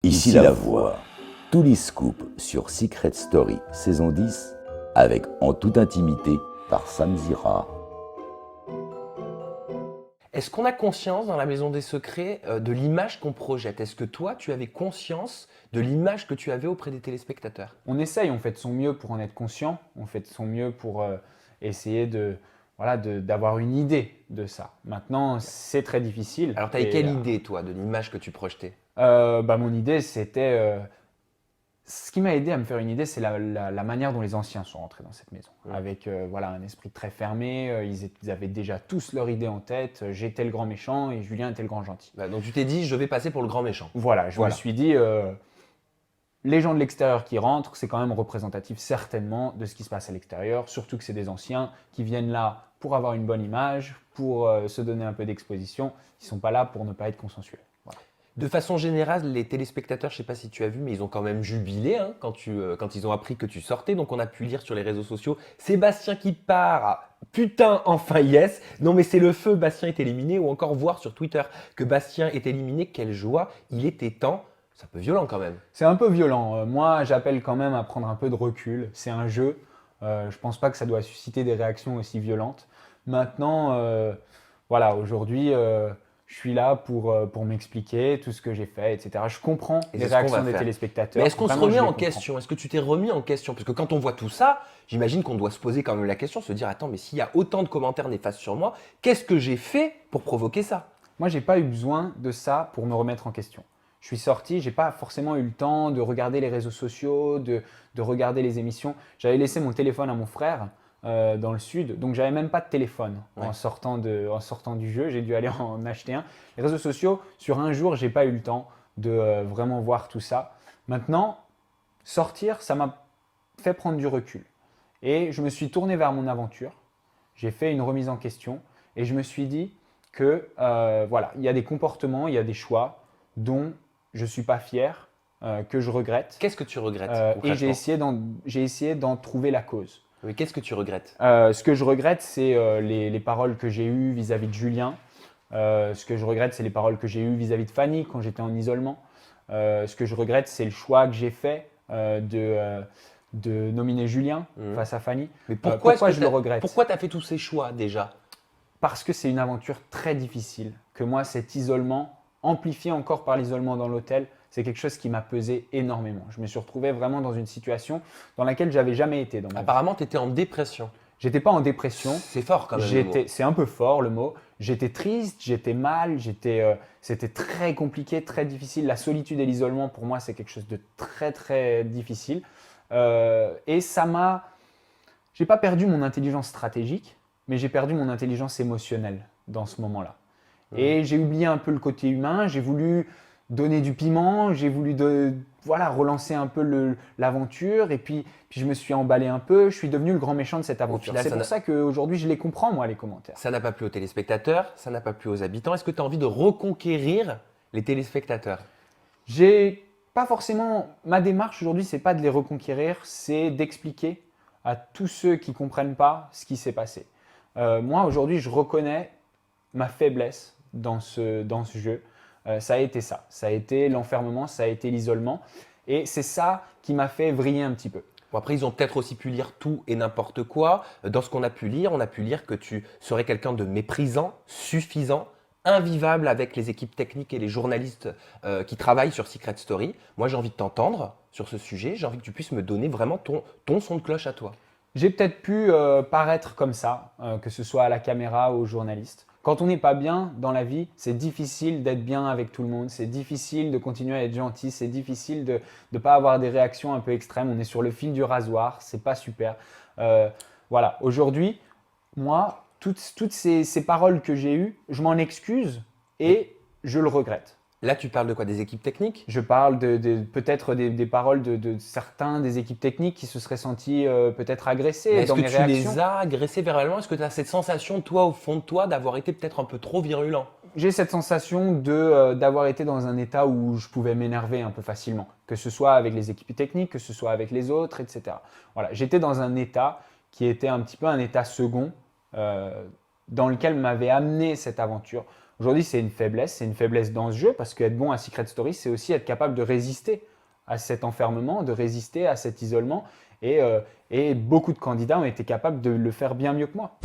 Ici la voix. Tous les scoops sur Secret Story saison 10 avec En toute intimité par Sam Zira. Est-ce qu'on a conscience dans la Maison des Secrets de l'image qu'on projette? Est-ce que toi, tu avais conscience de l'image que tu avais auprès des téléspectateurs? On essaye, on fait de son mieux pour en être conscient, on fait de son mieux pour essayer d'avoir une idée de ça. Maintenant, c'est très difficile. Alors, tu avais quelle idée, toi, de l'image que tu projetais? Mon idée, c'était… ce qui m'a aidé à me faire une idée, c'est la manière dont les anciens sont rentrés dans cette maison. Ouais. Avec un esprit très fermé, ils avaient déjà tous leur idée en tête. J'étais le grand méchant et Julien était le grand gentil. Donc, tu t'es dit, je vais passer pour le grand méchant. Voilà, je me suis dit… les gens de l'extérieur qui rentrent, c'est quand même représentatif certainement de ce qui se passe à l'extérieur, surtout que c'est des anciens qui viennent là pour avoir une bonne image, pour se donner un peu d'exposition. Ils ne sont pas là pour ne pas être consensuels. Voilà. De façon générale, les téléspectateurs, je ne sais pas si tu as vu, mais ils ont quand même jubilé quand ils ont appris que tu sortais. Donc, on a pu lire sur les réseaux sociaux, Sébastien qui part, ah, putain, enfin yes. Non, mais c'est le feu, Bastien est éliminé. Ou encore voir sur Twitter que Bastien est éliminé, quelle joie, il était temps. C'est un peu violent quand même. C'est un peu violent. Moi, j'appelle quand même à prendre un peu de recul. C'est un jeu. Je ne pense pas que ça doit susciter des réactions aussi violentes. Maintenant, aujourd'hui, je suis là pour m'expliquer tout ce que j'ai fait, etc. Je comprends les réactions des téléspectateurs. Mais est-ce qu'on se remet en question? Est-ce que tu t'es remis en question? Parce que quand on voit tout ça, j'imagine qu'on doit se poser quand même la question, se dire, attends, mais s'il y a autant de commentaires néfastes sur moi, qu'est-ce que j'ai fait pour provoquer ça? Moi, je n'ai pas eu besoin de ça pour me remettre en question. Je suis sorti, je n'ai pas forcément eu le temps de regarder les réseaux sociaux, de regarder les émissions. J'avais laissé mon téléphone à mon frère dans le sud, donc j'avais même pas de téléphone en sortant du jeu. J'ai dû aller en acheter un. Les réseaux sociaux, sur un jour, je n'ai pas eu le temps de vraiment voir tout ça. Maintenant, sortir, ça m'a fait prendre du recul. Et je me suis tourné vers mon aventure. J'ai fait une remise en question et je me suis dit que il y a des comportements, il y a des choix dont je ne suis pas fier, que je regrette. Qu'est-ce que tu regrettes et j'ai essayé d'en trouver la cause. Oui, qu'est-ce que tu regrettes? Ce que je regrette, c'est les paroles que j'ai eues vis-à-vis de Julien. Ce que je regrette, c'est les paroles que j'ai eues vis-à-vis de Fanny quand j'étais en isolement. Ce que je regrette, c'est le choix que j'ai fait de nominer Julien face à Fanny. Mais pourquoi je le regrette? Pourquoi tu as fait tous ces choix déjà? Parce que c'est une aventure très difficile. Que moi, cet isolement, amplifié encore par l'isolement dans l'hôtel, c'est quelque chose qui m'a pesé énormément. Je me suis retrouvé vraiment dans une situation dans laquelle je n'avais jamais été. Apparemment, tu étais en dépression. J'étais pas en dépression. C'est fort quand même. C'est un peu fort le mot. J'étais triste, j'étais mal, c'était très compliqué, très difficile. La solitude et l'isolement, pour moi, c'est quelque chose de très très difficile. Et ça m'a… J'ai pas perdu mon intelligence stratégique, mais j'ai perdu mon intelligence émotionnelle dans ce moment-là. Et j'ai oublié un peu le côté humain, j'ai voulu donner du piment, j'ai voulu relancer un peu l'aventure et puis je me suis emballé un peu, je suis devenu le grand méchant de cette aventure. C'est pour ça qu'aujourd'hui je les comprends moi les commentaires. Ça n'a pas plu aux téléspectateurs, ça n'a pas plu aux habitants. Est-ce que tu as envie de reconquérir les téléspectateurs? J'ai pas forcément… Ma démarche aujourd'hui, c'est pas de les reconquérir, c'est d'expliquer à tous ceux qui comprennent pas ce qui s'est passé. Moi aujourd'hui je reconnais ma faiblesse dans ce jeu, ça a été ça. Ça a été l'enfermement, ça a été l'isolement. Et c'est ça qui m'a fait vriller un petit peu. Bon, après, ils ont peut-être aussi pu lire tout et n'importe quoi. Dans ce qu'on a pu lire, on a pu lire que tu serais quelqu'un de méprisant, suffisant, invivable avec les équipes techniques et les journalistes qui travaillent sur Secret Story. Moi, j'ai envie de t'entendre sur ce sujet. J'ai envie que tu puisses me donner vraiment ton son de cloche à toi. J'ai peut-être pu paraître comme ça, que ce soit à la caméra ou aux journalistes. Quand on n'est pas bien dans la vie, c'est difficile d'être bien avec tout le monde, c'est difficile de continuer à être gentil, c'est difficile de ne pas avoir des réactions un peu extrêmes. On est sur le fil du rasoir, c'est pas super. Aujourd'hui, moi, toutes ces paroles que j'ai eues, je m'en excuse et je le regrette. Là, tu parles de quoi? Des équipes techniques? Je parle peut-être des paroles de certains des équipes techniques qui se seraient sentis peut-être agressés dans mes réactions. Est-ce que tu les as agressés verbalement? Est-ce que tu as cette sensation, toi, au fond de toi, d'avoir été peut-être un peu trop virulent? J'ai cette sensation d'avoir été dans un état où je pouvais m'énerver un peu facilement, que ce soit avec les équipes techniques, que ce soit avec les autres, etc. Voilà, j'étais dans un état qui était un petit peu un état second dans lequel m'avait amené cette aventure. Aujourd'hui, c'est une faiblesse dans ce jeu parce qu'être bon à Secret Story, c'est aussi être capable de résister à cet enfermement, de résister à cet isolement et beaucoup de candidats ont été capables de le faire bien mieux que moi.